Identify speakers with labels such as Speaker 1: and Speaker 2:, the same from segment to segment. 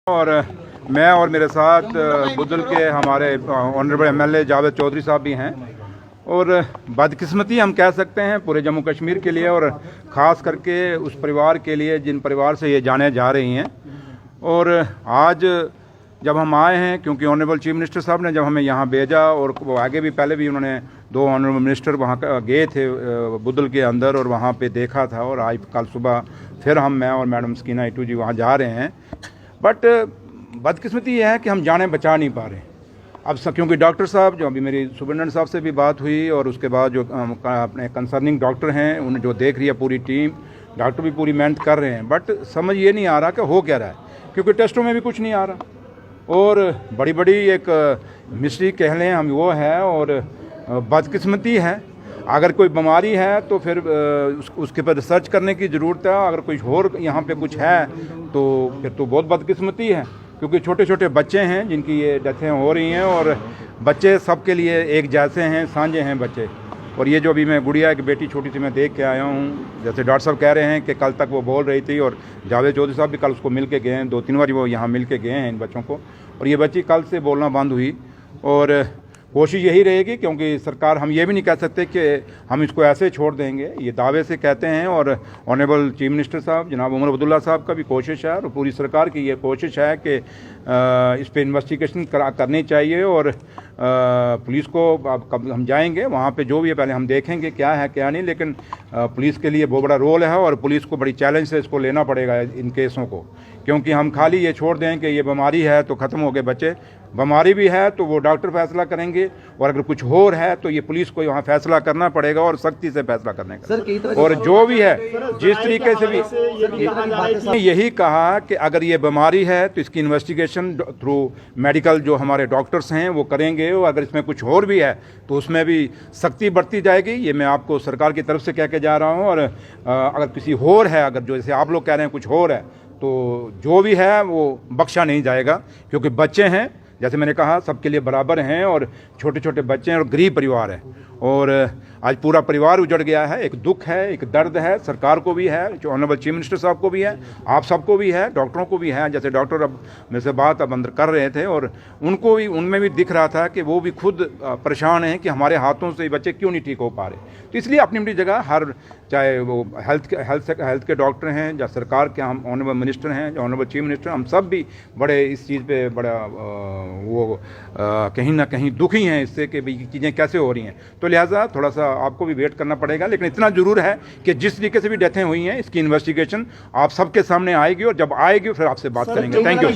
Speaker 1: और मैं और मेरे साथ बुदल के हमारे ऑनरेबल एमएलए जावेद चौधरी साहब भी हैं। और बदकिस्मती हम कह सकते हैं पूरे जम्मू कश्मीर के लिए और ख़ास करके उस परिवार के लिए जिन परिवार से ये जाने जा रही हैं। और आज जब हम आए हैं, क्योंकि ऑनरेबल चीफ मिनिस्टर साहब ने जब हमें यहाँ भेजा, और वो आगे भी पहले भी उन्होंने 2 ऑनरेबल मिनिस्टर वहाँ गए थे बुदल के अंदर और वहाँ पे देखा था, और आज कल सुबह फिर मैं और मैडम स्कीना इटू जी वहाँ जा रहे हैं। बट बदकिस्मती यह है कि हम जाने बचा नहीं पा रहे अब क्योंकि डॉक्टर साहब, जो अभी मेरी सुपरिटेंडेंट साहब से भी बात हुई और उसके बाद जो अपने कंसर्निंग डॉक्टर हैं उन्हें जो देख रही है पूरी टीम, डॉक्टर भी पूरी मेहनत कर रहे हैं, बट समझ ये नहीं आ रहा कि हो क्या रहा है, क्योंकि टेस्टों में भी कुछ नहीं आ रहा। और बड़ी बड़ी एक मिस्ट्री कह लें हम वो है, और बदकिस्मती है। अगर कोई बीमारी है तो फिर उसके पर रिसर्च करने की ज़रूरत है। अगर कुछ और यहाँ पे कुछ है तो फिर तो बहुत बदकिस्मती है, क्योंकि छोटे छोटे बच्चे हैं जिनकी ये डेथें हो रही हैं, और बच्चे सबके लिए एक जैसे हैं, साझे हैं बच्चे। और ये जो अभी मैं गुड़िया एक बेटी छोटी सी मैं देख के आया हूँ, जैसे डॉक्टर साहब कह रहे हैं कि कल तक वो बोल रही थी, और जावेद चौधरी साहब भी कल उसको मिल के गए हैं, 2-3 बार वो यहाँ मिल के गए हैं इन बच्चों को, और ये बच्ची कल से बोलना बंद हुई। और कोशिश यही रहेगी, क्योंकि सरकार, हम ये भी नहीं कह सकते कि हम इसको ऐसे छोड़ देंगे, ये दावे से कहते हैं। और ऑनरेबल चीफ मिनिस्टर साहब जनाब उमर अब्दुल्ला साहब का भी कोशिश है, और पूरी सरकार की ये कोशिश है कि इस पर इन्वेस्टिगेशन करनी चाहिए। और पुलिस को कब हम जाएंगे वहाँ पे जो भी है पहले हम देखेंगे क्या है क्या नहीं, लेकिन पुलिस के लिए बहुत बड़ा रोल है, और पुलिस को बड़ी चैलेंज से इसको लेना पड़ेगा इन केसों को, क्योंकि हम खाली ये छोड़ दें कि ये बीमारी है तो ख़त्म हो गए बच्चे। बीमारी भी है तो वो डॉक्टर फैसला करेंगे, और अगर कुछ और है तो ये पुलिस को यहाँ फैसला करना पड़ेगा, और सख्ती से फैसला करने का। और जो भी है जिस तरीके से भी यही कहा कि अगर ये बीमारी है तो इसकी इन्वेस्टिगेशन थ्रू मेडिकल जो हमारे डॉक्टर्स हैं वो करेंगे, और अगर इसमें कुछ और भी है तो उसमें भी सख्ती बरती जाएगी। ये मैं आपको सरकार की तरफ से कह के जा रहा हूँ। और अगर किसी और है, अगर जो जैसे आप लोग कह रहे हैं कुछ और है, तो जो भी है वो बख्शा नहीं जाएगा, क्योंकि बच्चे हैं, जैसे मैंने कहा, सबके लिए बराबर हैं, और छोटे छोटे बच्चे हैं और गरीब परिवार है। और आज पूरा परिवार उजड़ गया है। एक दुख है, एक दर्द है, सरकार को भी है, जो ऑनरेबल चीफ मिनिस्टर साहब को भी है, आप सबको भी है, डॉक्टरों को भी है। जैसे डॉक्टर अब मेरे से बात अब अंदर कर रहे थे, और उनको भी, उनमें भी दिख रहा था कि वो भी खुद परेशान हैं कि हमारे हाथों से बच्चे क्यों नहीं ठीक हो पा रहे। तो इसलिए अपनी अपनी जगह हर, चाहे वो हेल्थ के डॉक्टर हैं या सरकार के हम ऑनरेबल मिनिस्टर हैं, ऑनरेबल चीफ मिनिस्टर, हम सब भी बड़े इस चीज़ पे बड़ा कहीं ना कहीं दुखी हैं इससे कि भाई चीज़ें कैसे हो रही हैं। तो लिहाजा थोड़ा सा आपको भी वेट करना पड़ेगा, लेकिन इतना ज़रूर है कि जिस तरीके से भी डेथें हुई हैं इसकी इन्वेस्टिगेशन आप सबके सामने आएगी, और जब आएगी फिर आपसे बात करेंगे। Thank you.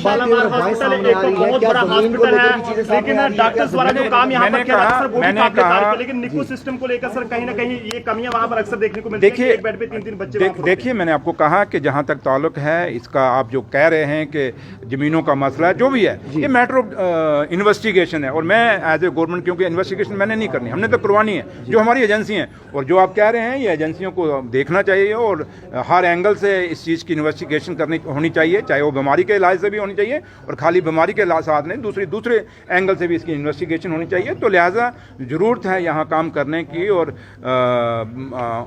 Speaker 1: देखिए मैंने आपको कहा कि जहाँ तक ताल्लुक है इसका, आप जो कह रहे हैं कि ज़मीनों का मसला है, जो भी है, ये मैटर ऑफ इन्वेस्टिगेशन है। और मैं एज ए गवर्नमेंट, क्योंकि इन्वेस्टिगेशन मैंने नहीं करनी, हमने तो करवानी है, जो हमारी एजेंसी हैं। और जो आप कह रहे हैं ये एजेंसियों को देखना चाहिए, और हर एंगल से इस चीज़ की इन्वेस्टिगेशन होनी चाहिए, चाहे वो बीमारी के इलाज से भी होनी चाहिए, और खाली बीमारी के साथ नहीं, दूसरे एंगल से भी इसकी इन्वेस्टिगेशन होनी चाहिए। तो लिहाजा ज़रूरत है यहाँ काम करने की, और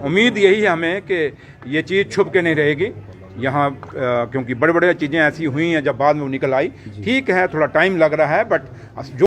Speaker 1: उम्मीद यही है हमें कि ये चीज़ छुप के नहीं रहेगी यहाँ, क्योंकि बड़े बड़े चीज़ें ऐसी हुई हैं जब बाद में वो निकल आई। ठीक है, थोड़ा टाइम लग रहा है, बट जो